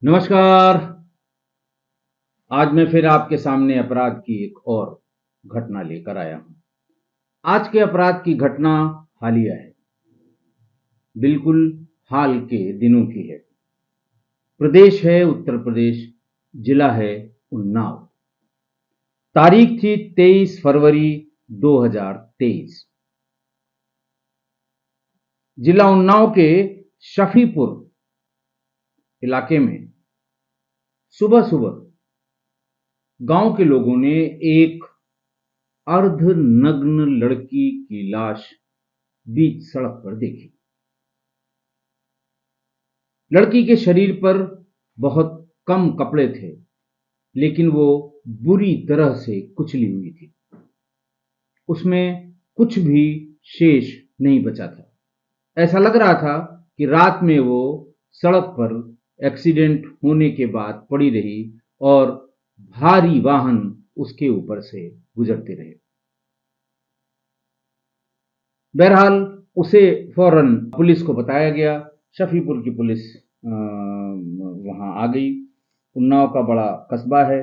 नमस्कार। आज मैं फिर आपके सामने अपराध की एक और घटना लेकर आया हूं। आज के अपराध की घटना हालिया है, बिल्कुल हाल के दिनों की है। प्रदेश है उत्तर प्रदेश, जिला है उन्नाव। तारीख थी 23 फरवरी 2023। जिला उन्नाव के शफीपुर इलाके में सुबह सुबह गांव के लोगों ने एक अर्धनग्न लड़की की लाश बीच सड़क पर देखी। लड़की के शरीर पर बहुत कम कपड़े थे, लेकिन वो बुरी तरह से कुचली हुई थी। उसमें कुछ भी शेष नहीं बचा था। ऐसा लग रहा था कि रात में वो सड़क पर एक्सीडेंट होने के बाद पड़ी रही और भारी वाहन उसके ऊपर से गुजरते रहे। बहरहाल उसे फौरन पुलिस को बताया गया। शफीपुर की पुलिस वहां आ गई। उन्नाव का बड़ा कस्बा है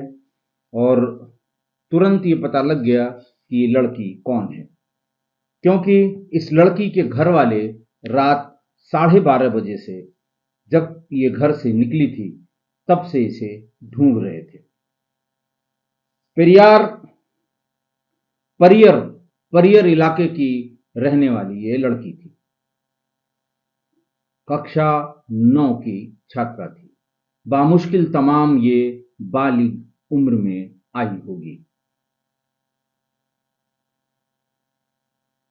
और तुरंत ये पता लग गया कि ये लड़की कौन है, क्योंकि इस लड़की के घर वाले रात 12:30 बजे से, जब ये घर से निकली थी, तब से इसे ढूंढ रहे थे। पेरियार परियर परियर इलाके की रहने वाली ये लड़की थी। कक्षा 9 की छात्रा थी। बामुश्किल तमाम ये बालिग उम्र में आई होगी।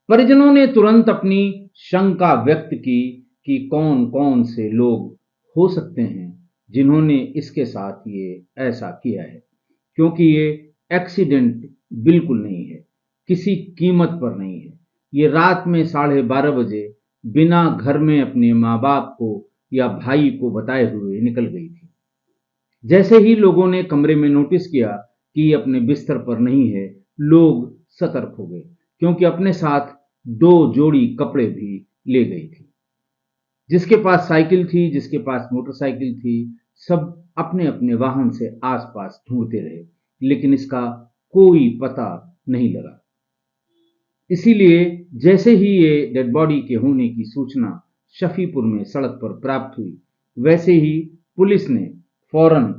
परिजनों ने तुरंत अपनी शंका व्यक्त की कि कौन कौन से लोग हो सकते हैं जिन्होंने इसके साथ ये ऐसा किया है, क्योंकि ये एक्सीडेंट बिल्कुल नहीं है, किसी कीमत पर नहीं है। ये रात में 12:30 बजे बिना घर में अपने माँ बाप को या भाई को बताए हुए निकल गई थी। जैसे ही लोगों ने कमरे में नोटिस किया कि ये अपने बिस्तर पर नहीं है, लोग सतर्क हो गए, क्योंकि अपने साथ 2 जोड़ी कपड़े भी ले गई थी। जिसके पास साइकिल थी, जिसके पास मोटरसाइकिल थी, सब अपने अपने वाहन से आसपास ढूंढते रहे, लेकिन इसका कोई पता नहीं लगा। इसीलिए जैसे ही ये डेड बॉडी के होने की सूचना शफीपुर में सड़क पर प्राप्त हुई, वैसे ही पुलिस ने फौरन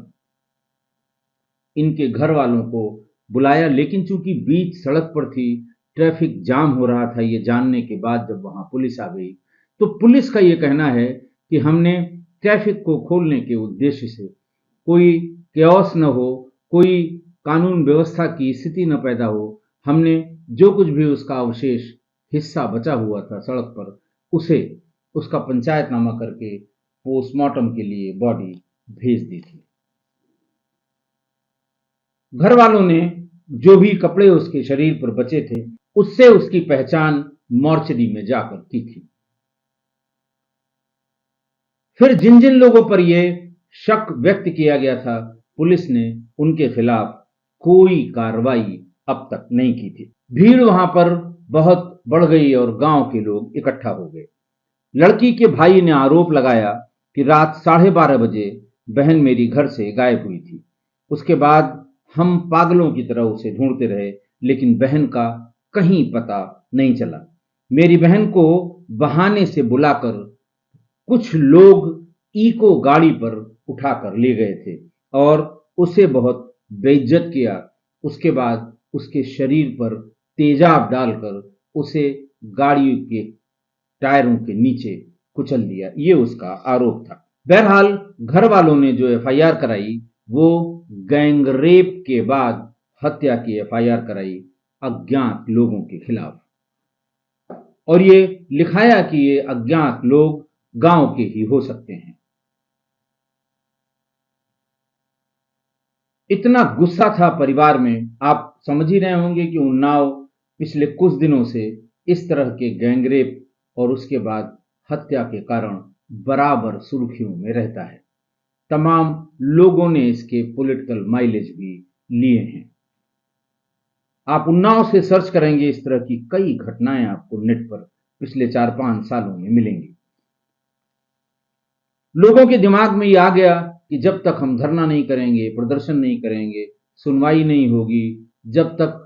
इनके घर वालों को बुलाया। लेकिन चूंकि बीच सड़क पर थी, ट्रैफिक जाम हो रहा था, ये जानने के बाद जब वहां पुलिस आ गई, तो पुलिस का ये कहना है कि हमने ट्रैफिक को खोलने के उद्देश्य से, कोई केओस न हो, कोई कानून व्यवस्था की स्थिति न पैदा हो, हमने जो कुछ भी उसका अवशेष हिस्सा बचा हुआ था सड़क पर, उसे उसका पंचायतनामा करके पोस्टमार्टम के लिए बॉडी भेज दी थी। घर वालों ने जो भी कपड़े उसके शरीर पर बचे थे, उससे उसकी पहचान मॉर्चरी में जाकर की थी। फिर जिन जिन लोगों पर यह शक व्यक्त किया गया था, पुलिस ने उनके खिलाफ कोई कार्रवाई अब तक नहीं की थी। भीड़ वहां पर बहुत बढ़ गई और गांव के लोग इकट्ठा हो गए। लड़की के भाई ने आरोप लगाया कि रात 12:30 बजे बहन मेरी घर से गायब हुई थी। उसके बाद हम पागलों की तरह उसे ढूंढते रहे, लेकिन बहन का कहीं पता नहीं चला। मेरी बहन को बहाने से बुलाकर कुछ लोग इको गाड़ी पर उठाकर ले गए थे और उसे बहुत बेइज्जत किया। उसके बाद उसके शरीर पर तेजाब डालकर उसे गाड़ी के टायरों के नीचे कुचल दिया, ये उसका आरोप था। बहरहाल घर वालों ने जो एफआईआर कराई, वो गैंगरेप के बाद हत्या की एफआईआर कराई अज्ञात लोगों के खिलाफ, और ये लिखाया कि ये अज्ञात लोग गांव के ही हो सकते हैं। इतना गुस्सा था परिवार में, आप समझ ही रहे होंगे कि उन्नाव पिछले कुछ दिनों से इस तरह के गैंगरेप और उसके बाद हत्या के कारण बराबर सुर्खियों में रहता है। तमाम लोगों ने इसके पॉलिटिकल माइलेज भी लिए हैं। आप उन्नाव से सर्च करेंगे, इस तरह की कई घटनाएं आपको नेट पर पिछले 4-5 सालों में मिलेंगी। लोगों के दिमाग में ये आ गया कि जब तक हम धरना नहीं करेंगे, प्रदर्शन नहीं करेंगे, सुनवाई नहीं होगी, जब तक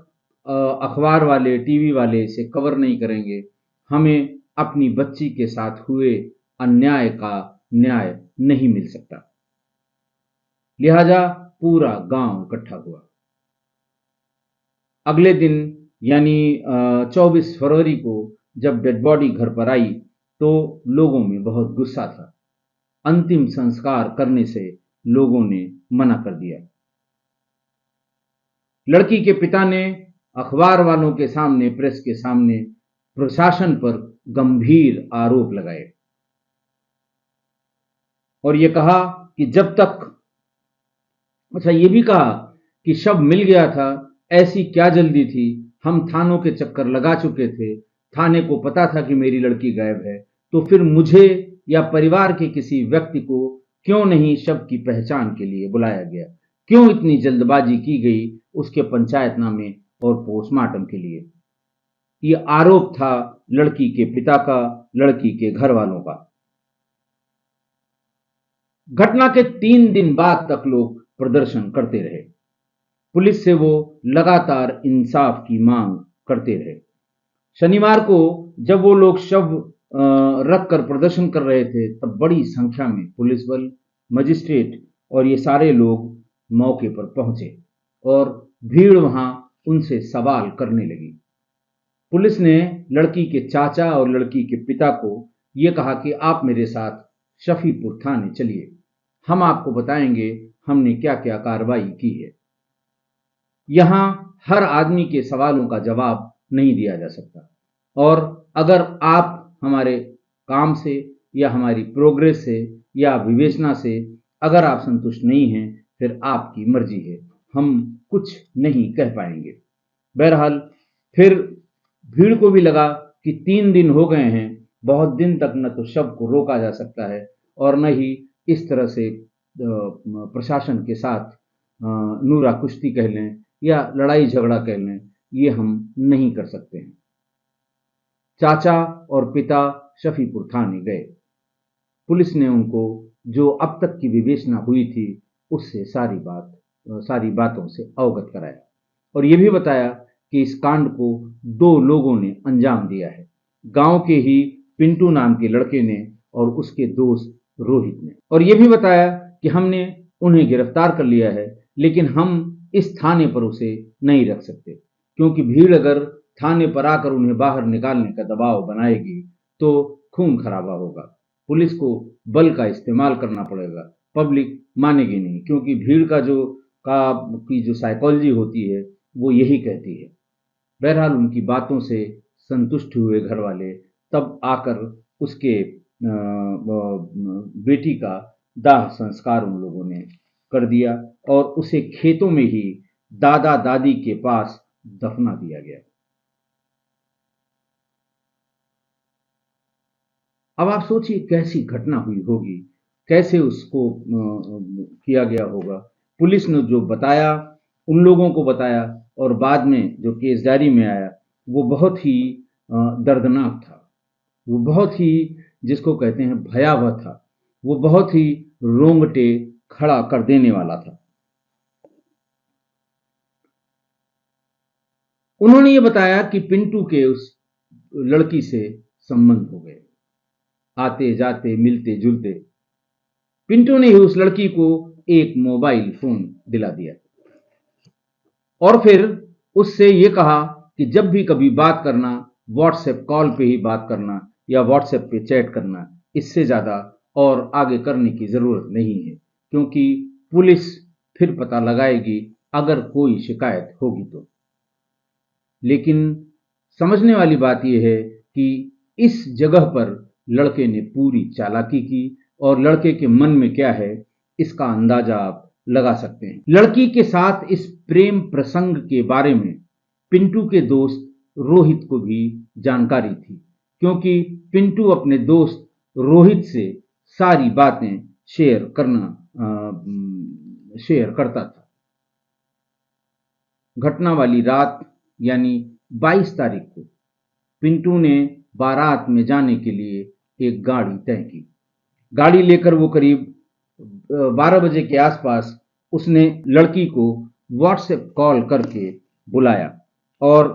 अखबार वाले, टीवी वाले इसे कवर नहीं करेंगे, हमें अपनी बच्ची के साथ हुए अन्याय का न्याय नहीं मिल सकता। लिहाजा पूरा गांव इकट्ठा हुआ। अगले दिन यानी 24 फरवरी को जब डेड बॉडी घर पर आई तो लोगों में बहुत गुस्सा था। अंतिम संस्कार करने से लोगों ने मना कर दिया। लड़की के पिता ने अखबार वालों के सामने, प्रेस के सामने प्रशासन पर गंभीर आरोप लगाए और ये कहा कि जब तक, अच्छा ये भी कहा कि शव मिल गया था, ऐसी क्या जल्दी थी, हम थानों के चक्कर लगा चुके थे, थाने को पता था कि मेरी लड़की गायब है, तो फिर मुझे या परिवार के किसी व्यक्ति को क्यों नहीं शव की पहचान के लिए बुलाया गया, क्यों इतनी जल्दबाजी की गई उसके पंचायतनामे और पोस्टमार्टम के लिए। ये आरोप था लड़की के पिता का, लड़की के घर वालों का। घटना के 3 दिन बाद तक लोग प्रदर्शन करते रहे। पुलिस से वो लगातार इंसाफ की मांग करते रहे। शनिवार को जब वो लोग शव रख कर प्रदर्शन कर रहे थे तब बड़ी संख्या में पुलिस बल, मजिस्ट्रेट और ये सारे लोग मौके पर पहुंचे और भीड़ वहां उनसे सवाल करने लगी। पुलिस ने लड़की के चाचा और लड़की के पिता को ये कहा कि आप मेरे साथ शफीपुर थाने चलिए, हम आपको बताएंगे हमने क्या क्या कार्रवाई की है। यहां हर आदमी के सवालों का जवाब नहीं दिया जा सकता और अगर आप हमारे काम से या हमारी प्रोग्रेस से या विवेचना से अगर आप संतुष्ट नहीं हैं फिर आपकी मर्जी है, हम कुछ नहीं कह पाएंगे। बहरहाल फिर भीड़ को भी लगा कि 3 दिन हो गए हैं, बहुत दिन तक न तो शव को रोका जा सकता है और न ही इस तरह से प्रशासन के साथ नूरा कुश्ती कह लें या लड़ाई झगड़ा कह लें, ये हम नहीं कर सकते हैं। चाचा और पिता शफीपुर थाने गए। पुलिस ने उनको जो अब तक की विवेचना हुई थी उससे सारी बातों से अवगत कराया और ये भी बताया कि इस कांड को 2 लोगों ने अंजाम दिया है, गांव के ही पिंटू नाम के लड़के ने और उसके दोस्त रोहित ने। और ये भी बताया कि हमने उन्हें गिरफ्तार कर लिया है, लेकिन हम इस थाने पर उसे नहीं रख सकते क्योंकि भीड़ अगर थाने पर आकर उन्हें बाहर निकालने का दबाव बनाएगी तो खून खराबा होगा, पुलिस को बल का इस्तेमाल करना पड़ेगा, पब्लिक मानेगी नहीं क्योंकि भीड़ की जो साइकोलॉजी होती है वो यही कहती है। बहरहाल उनकी बातों से संतुष्ट हुए घर वाले तब आकर उसके बेटी का दाह संस्कार उन लोगों ने कर दिया और उसे खेतों में ही दादा दादी के पास दफना दिया गया। अब आप सोचिए कैसी घटना हुई होगी, कैसे उसको किया गया होगा। पुलिस ने जो बताया उन लोगों को बताया और बाद में जो केस डायरी में आया वो बहुत ही दर्दनाक था, वो बहुत ही जिसको कहते हैं भयावह था, वो बहुत ही रोंगटे खड़ा कर देने वाला था। उन्होंने ये बताया कि पिंटू के उस लड़की से संबंध हो गए, आते जाते मिलते जुलते। पिंटू ने ही उस लड़की को एक मोबाइल फोन दिला दिया और फिर उससे ये कहा कि जब भी कभी बात करना व्हाट्सएप कॉल पे ही बात करना या व्हाट्सएप पे चैट करना, इससे ज्यादा और आगे करने की जरूरत नहीं है क्योंकि पुलिस फिर पता लगाएगी अगर कोई शिकायत होगी तो। लेकिन समझने वाली बात यह है कि इस जगह पर लड़के ने पूरी चालाकी की और लड़के के मन में क्या है इसका अंदाजा आप लगा सकते हैं। लड़की के साथ इस प्रेम प्रसंग के बारे में पिंटू के दोस्त रोहित को भी जानकारी थी क्योंकि पिंटू अपने दोस्त रोहित से सारी बातें शेयर करता था। घटना वाली रात यानी 22 तारीख को पिंटू ने बारात में जाने के लिए एक गाड़ी तय की। गाड़ी लेकर वो करीब 12 बजे के आसपास उसने लड़की को व्हाट्सएप कॉल करके बुलाया और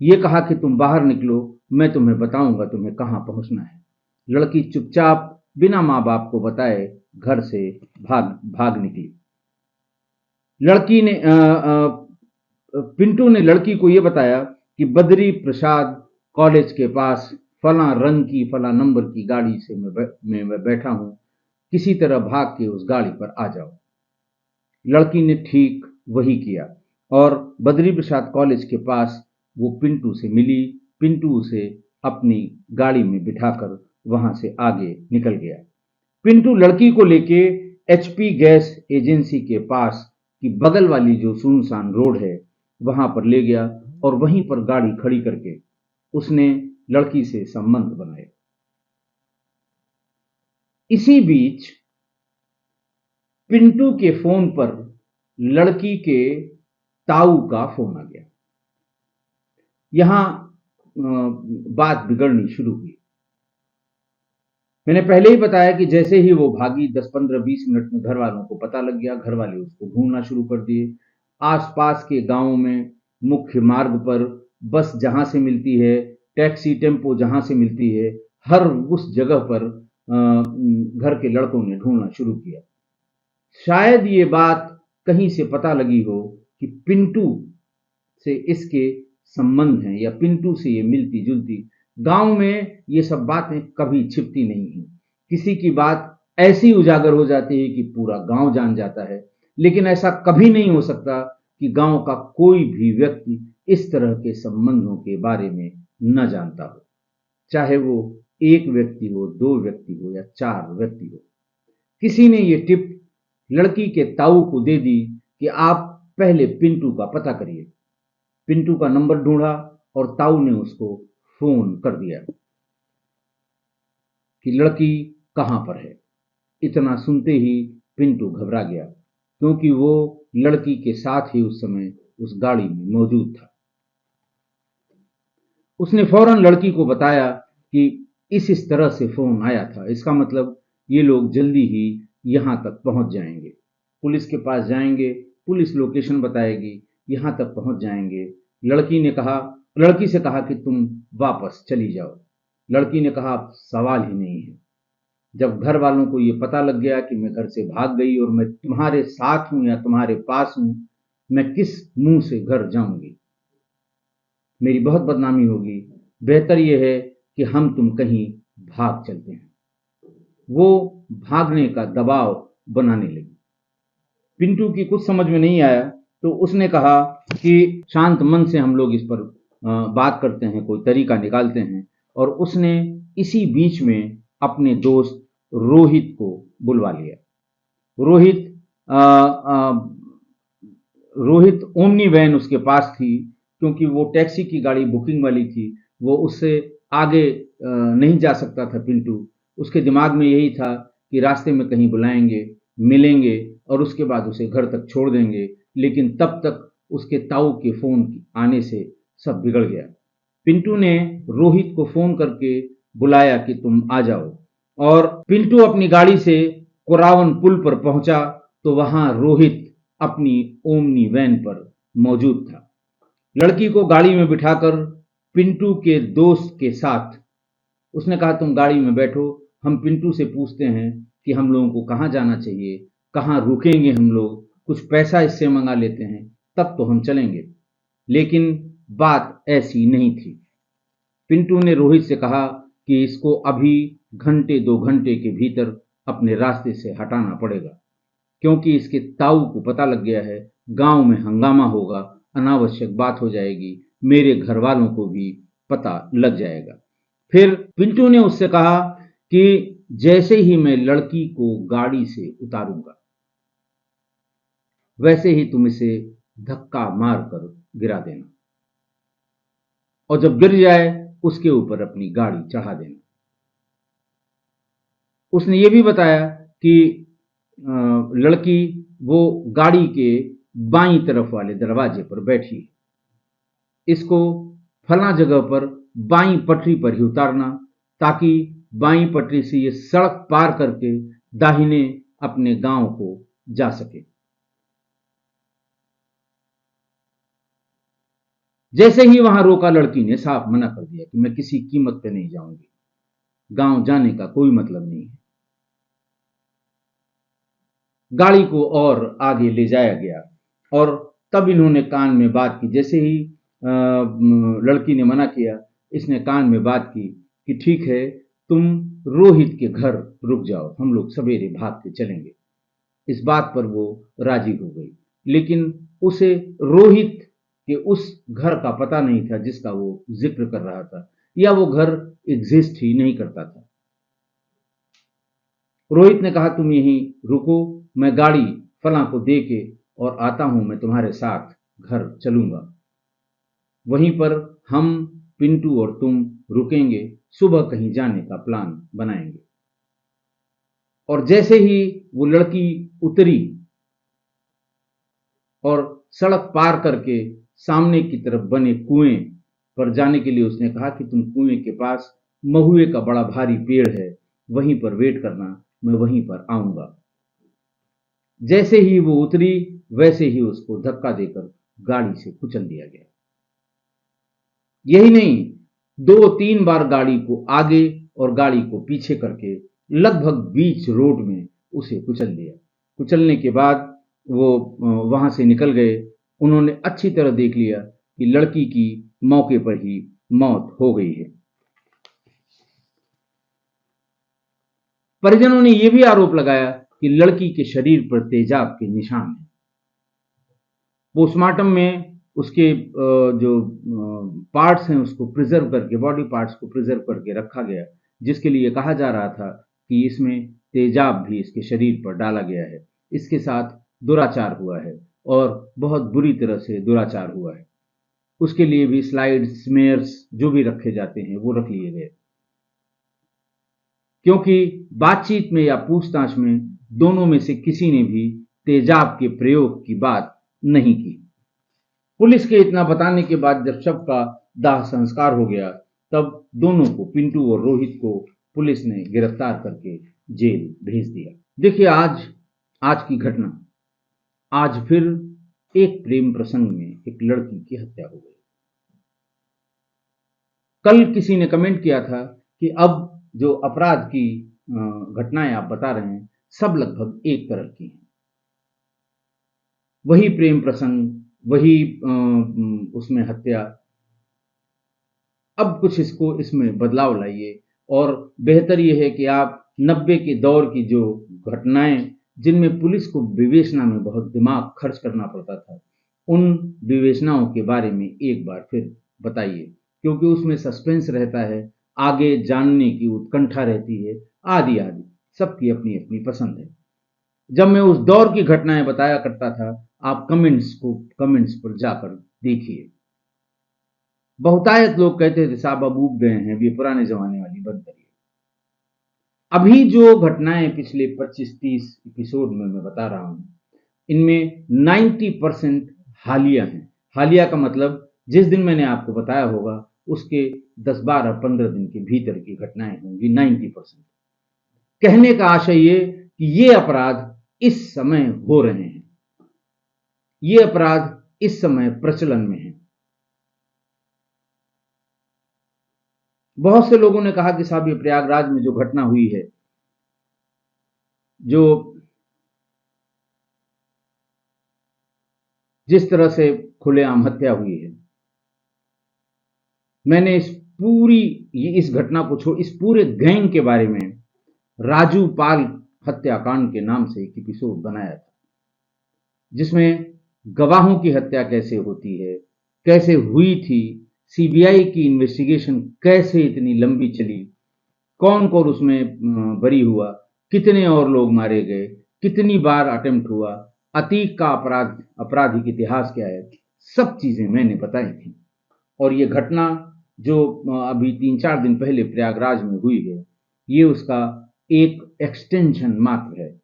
ये कहा कि तुम बाहर निकलो, मैं तुम्हें बताऊंगा तुम्हें कहाँ पहुंचना है। लड़की चुपचाप बिना माँ बाप को बताए घर से भाग भाग निकली। लड़की ने पिंटू ने लड़की को यह बताया कि बद्री प्रसाद कॉलेज के पास फला रंग की फला नंबर की गाड़ी से मैं बैठा हूं, किसी तरह भाग के उस गाड़ी पर आ जाओ। लड़की ने ठीक वही किया और बद्री प्रसाद कॉलेज के पास वो पिंटू से मिली। पिंटू उसे अपनी गाड़ी में बिठाकर वहां से आगे निकल गया। पिंटू लड़की को लेके एचपी गैस एजेंसी के पास की बगल वाली जो सुनसान रोड है वहां पर ले गया और वहीं पर गाड़ी खड़ी करके उसने लड़की से संबंध बनाया। इसी बीच पिंटू के फोन पर लड़की के ताऊ का फोन आ गया। यहां बात बिगड़नी शुरू हुई। मैंने पहले ही बताया कि जैसे ही वो भागी 10-15-20 मिनट में घर वालों को पता लग गया। घर वाले उसको ढूंढना शुरू कर दिए। आसपास के गांवों में मुख्य मार्ग पर बस जहां से मिलती है, टैक्सी टेम्पो जहां से मिलती है, हर उस जगह पर घर के लड़कों ने ढूंढना शुरू किया। शायद ये बात कहीं से पता लगी हो कि पिंटू से इसके संबंध हैं या पिंटू से ये मिलती जुलती। गांव में ये सब बातें कभी छिपती नहीं हैं। किसी की बात ऐसी उजागर हो जाती है कि पूरा गांव जान जाता है, लेकिन ऐसा कभी नहीं हो सकता कि गांव का कोई भी व्यक्ति इस तरह के संबंधों के बारे में न जानता हो, चाहे वो एक व्यक्ति हो, दो व्यक्ति हो या चार व्यक्ति हो। किसी ने ये टिप लड़की के ताऊ को दे दी कि आप पहले पिंटू का पता करिए। पिंटू का नंबर ढूंढा और ताऊ ने उसको फोन कर दिया कि लड़की कहां पर है। इतना सुनते ही पिंटू घबरा गया, क्योंकि वो लड़की के साथ ही उस समय उस गाड़ी में मौजूद था। उसने फौरन लड़की को बताया कि इस तरह से फोन आया था, इसका मतलब ये लोग जल्दी ही यहां तक पहुंच जाएंगे, पुलिस के पास जाएंगे, पुलिस लोकेशन बताएगी, यहां तक पहुंच जाएंगे। लड़की से कहा कि तुम वापस चली जाओ। लड़की ने कहा सवाल ही नहीं है। जब घर वालों को ये पता लग गया कि मैं घर से भाग गई और मैं तुम्हारे साथ हूं या तुम्हारे पास हूं, मैं किस मुंह से घर जाऊंगी, मेरी बहुत बदनामी होगी। बेहतर यह है कि हम तुम कहीं भाग चलते हैं। वो भागने का दबाव बनाने लगी। पिंटू की कुछ समझ में नहीं आया, तो उसने कहा कि शांत मन से हम लोग इस पर बात करते हैं, कोई तरीका निकालते हैं। और उसने इसी बीच में अपने दोस्त रोहित को बुलवा लिया। रोहित रोहित ओमनी वैन उसके पास थी, क्योंकि वो टैक्सी की गाड़ी बुकिंग वाली थी। वो उससे आगे नहीं जा सकता था पिंटू। उसके दिमाग में यही था कि रास्ते में कहीं बुलाएंगे, मिलेंगे और उसके बाद उसे घर तक छोड़ देंगे। लेकिन तब तक उसके ताऊ के फोन आने से सब बिगड़ गया। पिंटू ने रोहित को फोन करके बुलाया कि तुम आ जाओ, और पिंटू अपनी गाड़ी से कोरावन पुल पर पहुंचा तो वहां रोहित अपनी ओमनी वैन पर मौजूद था। लड़की को गाड़ी में बिठाकर पिंटू के दोस्त के साथ उसने कहा तुम गाड़ी में बैठो, हम पिंटू से पूछते हैं कि हम लोगों को कहाँ जाना चाहिए, कहाँ रुकेंगे, हम लोग कुछ पैसा इससे मंगा लेते हैं, तब तो हम चलेंगे। लेकिन बात ऐसी नहीं थी। पिंटू ने रोहित से कहा कि इसको अभी घंटे 2 घंटे के भीतर अपने रास्ते से हटाना पड़ेगा, क्योंकि इसके ताऊ को पता लग गया है, गांव में हंगामा होगा, अनावश्यक बात हो जाएगी, मेरे घर वालों को भी पता लग जाएगा। फिर पिंटू ने उससे कहा कि जैसे ही मैं लड़की को गाड़ी से उतारूंगा, वैसे ही तुम इसे धक्का मारकर गिरा देना, और जब गिर जाए उसके ऊपर अपनी गाड़ी चढ़ा देना। उसने ये भी बताया कि लड़की वो गाड़ी के बाईं तरफ वाले दरवाजे पर बैठी है, इसको फला जगह पर बाईं पटरी पर ही उतारना, ताकि बाईं पटरी से ये सड़क पार करके दाहिने अपने गांव को जा सके। जैसे ही वहां रोका, लड़की ने साफ मना कर दिया कि मैं किसी कीमत पे नहीं जाऊंगी, गांव जाने का कोई मतलब नहीं है। गाड़ी को और आगे ले जाया गया और तब इन्होंने कान में बात की। जैसे ही लड़की ने मना किया, इसने कान में बात की कि ठीक है, तुम रोहित के घर रुक जाओ, हम लोग सवेरे भाग के चलेंगे। इस बात पर वो राजी हो गई, लेकिन उसे रोहित के उस घर का पता नहीं था जिसका वो जिक्र कर रहा था, या वो घर एग्जिस्ट ही नहीं करता था। रोहित ने कहा, तुम यहीं रुको, मैं गाड़ी फलां को दे के और आता हूं, मैं तुम्हारे साथ घर चलूंगा। वहीं पर हम, पिंटू और तुम रुकेंगे, सुबह कहीं जाने का प्लान बनाएंगे। और जैसे ही वो लड़की उतरी और सड़क पार करके सामने की तरफ बने कुएं पर जाने के लिए उसने कहा कि तुम कुएं के पास महुए का बड़ा भारी पेड़ है, वहीं पर वेट करना, मैं वहीं पर आऊंगा। जैसे ही वो उतरी, वैसे ही उसको धक्का देकर गाड़ी से कुचल दिया गया। यही नहीं, 2-3 बार गाड़ी को आगे और गाड़ी को पीछे करके लगभग बीच रोड में उसे कुचल दिया। कुचलने के बाद वो वहां से निकल गए। उन्होंने अच्छी तरह देख लिया कि लड़की की मौके पर ही मौत हो गई है। परिजनों ने यह भी आरोप लगाया कि लड़की के शरीर पर तेजाब के निशान हैं। पोस्टमार्टम में उसके जो पार्ट्स हैं उसको प्रिजर्व करके, बॉडी पार्ट्स को प्रिजर्व करके रखा गया, जिसके लिए कहा जा रहा था कि इसमें तेजाब भी इसके शरीर पर डाला गया है। इसके साथ दुराचार हुआ है और बहुत बुरी तरह से दुराचार हुआ है। उसके लिए भी स्लाइड्स, स्मेयर्स जो भी रखे जाते हैं वो रख लिए गए, क्योंकि बातचीत में या पूछताछ में दोनों में से किसी ने भी तेजाब के प्रयोग की बात नहीं की। पुलिस के इतना बताने के बाद जब शव का दाह संस्कार हो गया, तब दोनों को, पिंटू और रोहित को, पुलिस ने गिरफ्तार करके जेल भेज दिया। देखिए, आज की घटना, आज फिर एक प्रेम प्रसंग में एक लड़की की हत्या हो गई। कल किसी ने कमेंट किया था कि अब जो अपराध की घटनाएं आप बता रहे हैं, सब लगभग एक तरह की हैं। वही प्रेम प्रसंग, वही उसमें हत्या। अब कुछ इसमें बदलाव लाइए, और बेहतर यह है कि आप 90 के दौर की जो घटनाएं, जिनमें पुलिस को विवेचना में बहुत दिमाग खर्च करना पड़ता था, उन विवेचनाओं के बारे में एक बार फिर बताइए, क्योंकि उसमें सस्पेंस रहता है, आगे जानने की उत्कंठा रहती है, आदि आदि, सबकी अपनी अपनी पसंद है। जब मैं उस दौर की घटनाएं बताया करता था, आप कमेंट्स पर जाकर देखिए। बहुतायत लोग कहते थे साहब अब ऊब गए हैं, ये पुराने जमाने वाली बंद करिए। अभी जो घटनाएं पिछले 25-30 एपिसोड में मैं बता रहा हूं, इनमें 90% हालिया हैं। हालिया का मतलब जिस दिन मैंने आपको बताया होगा उसके 10, 12, 15 दिन के भीतर की घटनाएं होंगी। 90%। कहने का आशय ये कि ये अपराध इस समय हो रहे हैं, ये अपराध इस समय प्रचलन में है। बहुत से लोगों ने कहा कि साहब ये प्रयागराज में जो घटना हुई है, जो जिस तरह से खुलेआम हत्या हुई है, मैंने इस घटना को छोड़, इस पूरे गैंग के बारे में राजू पाल हत्याकांड के नाम से एक एपिसोड बनाया था, जिसमें गवाहों की हत्या कैसे होती है, कैसे हुई थी, सीबीआई की इन्वेस्टिगेशन कैसे इतनी लंबी चली, कौन कौन उसमें बरी हुआ, कितने और लोग मारे गए, कितनी बार अटेम्प्ट हुआ, अतीक का आपराधिक इतिहास क्या है, सब चीजें मैंने बताई थी। और ये घटना जो अभी 3-4 दिन पहले प्रयागराज में हुई है, ये उसका एक एक्सटेंशन मात्र है।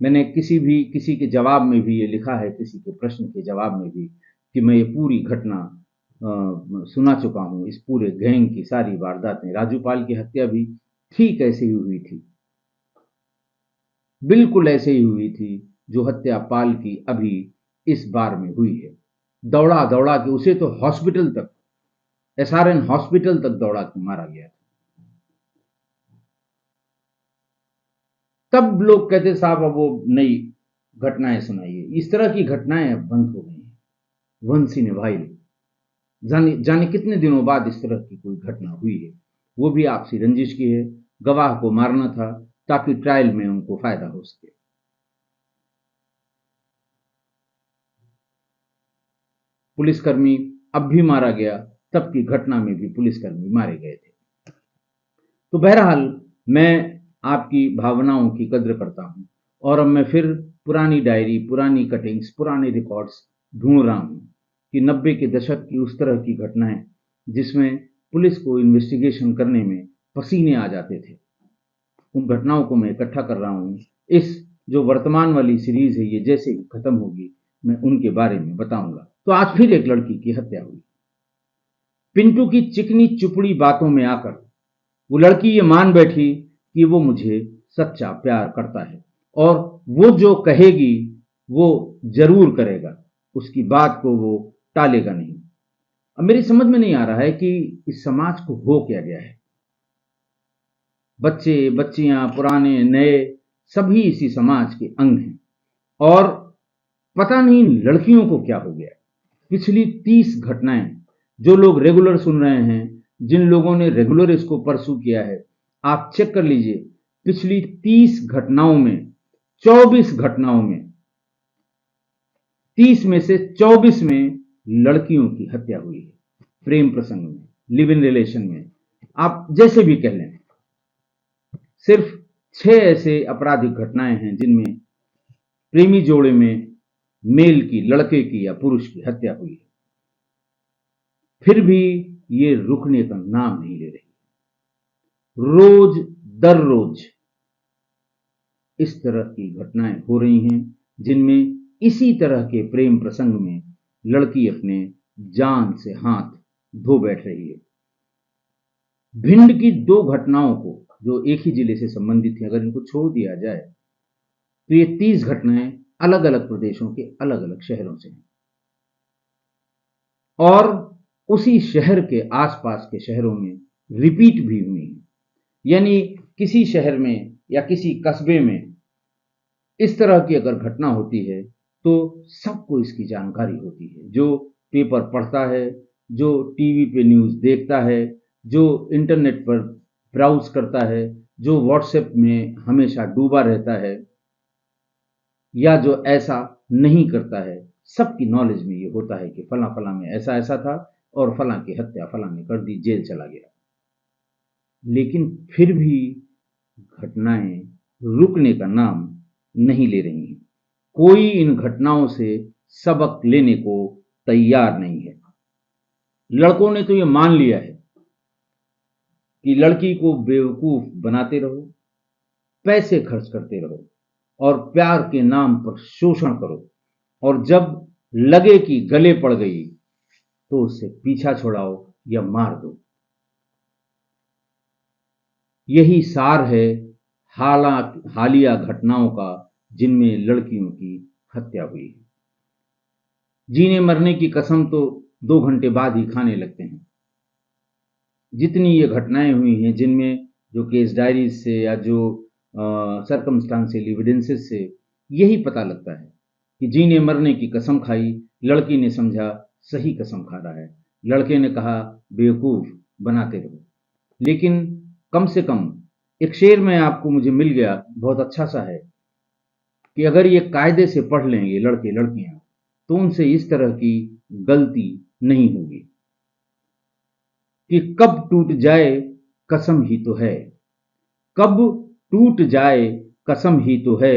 मैंने किसी के जवाब में भी ये लिखा है, किसी के प्रश्न के जवाब में भी, कि मैं ये पूरी घटना सुना चुका हूं। इस पूरे गैंग की सारी वारदातें, राजूपाल की हत्या भी ठीक ऐसे ही हुई थी। बिल्कुल ऐसे ही हुई थी जो हत्या पाल की अभी इस बार में हुई है। दौड़ा दौड़ा के उसे तो हॉस्पिटल तक, एसआरएन हॉस्पिटल तक दौड़ा के मारा गया था। तब लोग कहते साहब अब वो नई घटनाएं सुनाइए। इस तरह की घटनाएं अब बंद हो गई हैं। वंस इन ए व्हाइल, जाने जाने कितने दिनों बाद इस तरह की कोई घटना हुई है, वो भी आपसी रंजिश की है। गवाह को मारना था ताकि ट्रायल में उनको फायदा हो सके। पुलिसकर्मी अब भी मारा गया, तब की घटना में भी पुलिसकर्मी मारे गए थे। तो बहरहाल मैं आपकी भावनाओं की कद्र करता हूं और अब मैं फिर पुरानी डायरी, पुरानी कटिंग्स, पुराने रिकॉर्ड्स ढूंढ रहा हूं कि 90 के दशक की उस तरह की घटनाएं जिसमें पुलिस को इन्वेस्टिगेशन करने में पसीने आ जाते थे, उन घटनाओं को मैं इकट्ठा कर रहा हूं। इस जो वर्तमान वाली सीरीज है, ये जैसे ही खत्म होगी मैं उनके बारे में बताऊंगा। तो आज फिर एक लड़की की हत्या हुई। पिंटू की चिकनी चुपड़ी बातों में आकर वो लड़की ये मान बैठी कि वो मुझे सच्चा प्यार करता है और वो जो कहेगी वो जरूर करेगा, उसकी बात को वो टालेगा नहीं। अब मेरी समझ में नहीं आ रहा है कि इस समाज को हो क्या गया है। बच्चे बच्चियां, पुराने नए, सभी इसी समाज के अंग हैं और पता नहीं लड़कियों को क्या हो गया। पिछली 30 घटनाएं जो लोग रेगुलर सुन रहे हैं, जिन लोगों ने रेगुलर इसको परसू किया है, आप चेक कर लीजिए। पिछली 30 घटनाओं में 24 घटनाओं में 30 में से 24 में लड़कियों की हत्या हुई है। प्रेम प्रसंग में, लिव इन रिलेशन में, आप जैसे भी कह लें। सिर्फ 6 ऐसे आपराधिक घटनाएं हैं जिनमें प्रेमी जोड़े में मेल की, लड़के की या पुरुष की हत्या हुई है। फिर भी ये रुकने का नाम नहीं ले रही। रोज दर रोज इस तरह की घटनाएं हो रही हैं जिनमें इसी तरह के प्रेम प्रसंग में लड़की अपने जान से हाथ धो बैठ रही है। भिंड की 2 घटनाओं को, जो एक ही जिले से संबंधित थी, अगर इनको छोड़ दिया जाए तो ये 30 घटनाएं अलग अलग प्रदेशों के अलग अलग शहरों से हैं और उसी शहर के आसपास के शहरों में रिपीट भी हुई हैं। यानी किसी शहर में या किसी कस्बे में इस तरह की अगर घटना होती है तो सबको इसकी जानकारी होती है। जो पेपर पढ़ता है, जो टीवी पे न्यूज़ देखता है, जो इंटरनेट पर ब्राउज करता है, जो व्हाट्सएप में हमेशा डूबा रहता है या जो ऐसा नहीं करता है, सबकी नॉलेज में ये होता है कि फला फला में ऐसा ऐसा था और फला की हत्या फला ने कर दी, जेल चला गया। लेकिन फिर भी घटनाएं रुकने का नाम नहीं ले रही हैं। कोई इन घटनाओं से सबक लेने को तैयार नहीं है। लड़कों ने तो ये मान लिया है कि लड़की को बेवकूफ बनाते रहो, पैसे खर्च करते रहो और प्यार के नाम पर शोषण करो और जब लगे कि गले पड़ गई तो उससे पीछा छुड़ाओ या मार दो। यही सार है हालिया घटनाओं का जिनमें लड़कियों की हत्या हुई है। जीने मरने की कसम तो 2 घंटे बाद ही खाने लगते हैं। जितनी ये घटनाएं हुई हैं जिनमें जो केस डायरीज से या जो सर्कमस्टांशियल एविडेंसेस से यही पता लगता है कि जीने मरने की कसम खाई, लड़की ने समझा सही कसम खा रहा है, लड़के ने कहा बेवकूफ बनाते रहो। लेकिन कम से कम एक शेर में आपको मुझे मिल गया, बहुत अच्छा सा है कि अगर ये कायदे से पढ़ लेंगे लड़के लड़कियां तो उनसे इस तरह की गलती नहीं होगी कि कब टूट जाए कसम ही तो है, कब टूट जाए कसम ही तो है,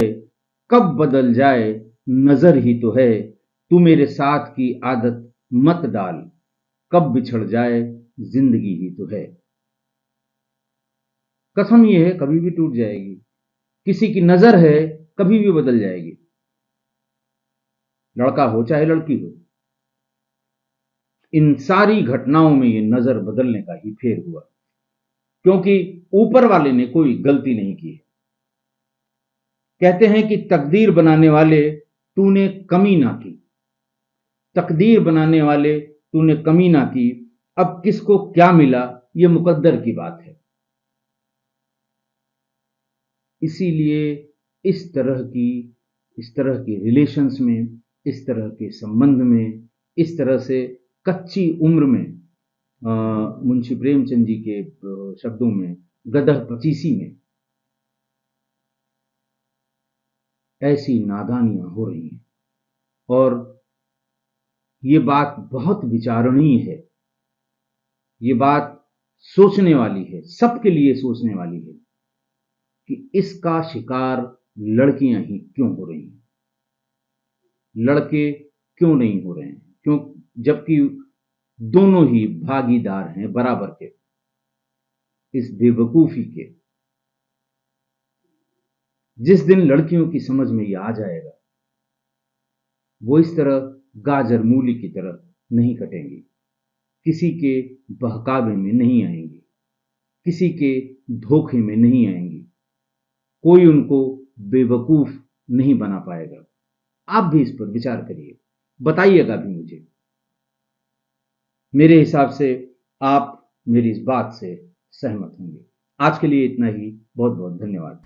कब बदल जाए नजर ही तो है, तू मेरे साथ की आदत मत डाल, कब बिछड़ जाए जिंदगी ही तो है। कसम ये है कभी भी टूट जाएगी, किसी की नजर है कभी भी बदल जाएगी, लड़का हो चाहे लड़की हो। इन सारी घटनाओं में ये नजर बदलने का ही फेर हुआ क्योंकि ऊपर वाले ने कोई गलती नहीं की है, कहते हैं कि तकदीर बनाने वाले तूने कमी ना की, तकदीर बनाने वाले तूने कमी ना की, अब किसको क्या मिला ये मुकद्दर की बात है। इसीलिए इस तरह की रिलेशंस में, इस तरह के संबंध में, इस तरह से कच्ची उम्र में मुंशी प्रेमचंद जी के शब्दों में गदर पचीसी में ऐसी नादानियां हो रही हैं। और ये बात बहुत विचारणीय है, ये बात सोचने वाली है, सबके लिए सोचने वाली है कि इसका शिकार लड़कियां ही क्यों हो रही हैं, लड़के क्यों नहीं हो रहे हैं, क्यों, जबकि दोनों ही भागीदार हैं बराबर के इस बेवकूफी के। जिस दिन लड़कियों की समझ में ये आ जाएगा, वो इस तरह गाजर मूली की तरह नहीं कटेंगी, किसी के बहकावे में नहीं आएंगी, किसी के धोखे में नहीं आएंगी, कोई उनको बेवकूफ नहीं बना पाएगा। आप भी इस पर विचार करिए, बताइएगा भी मुझे। मेरे हिसाब से आप मेरी इस बात से सहमत होंगे। आज के लिए इतना ही। बहुत बहुत धन्यवाद।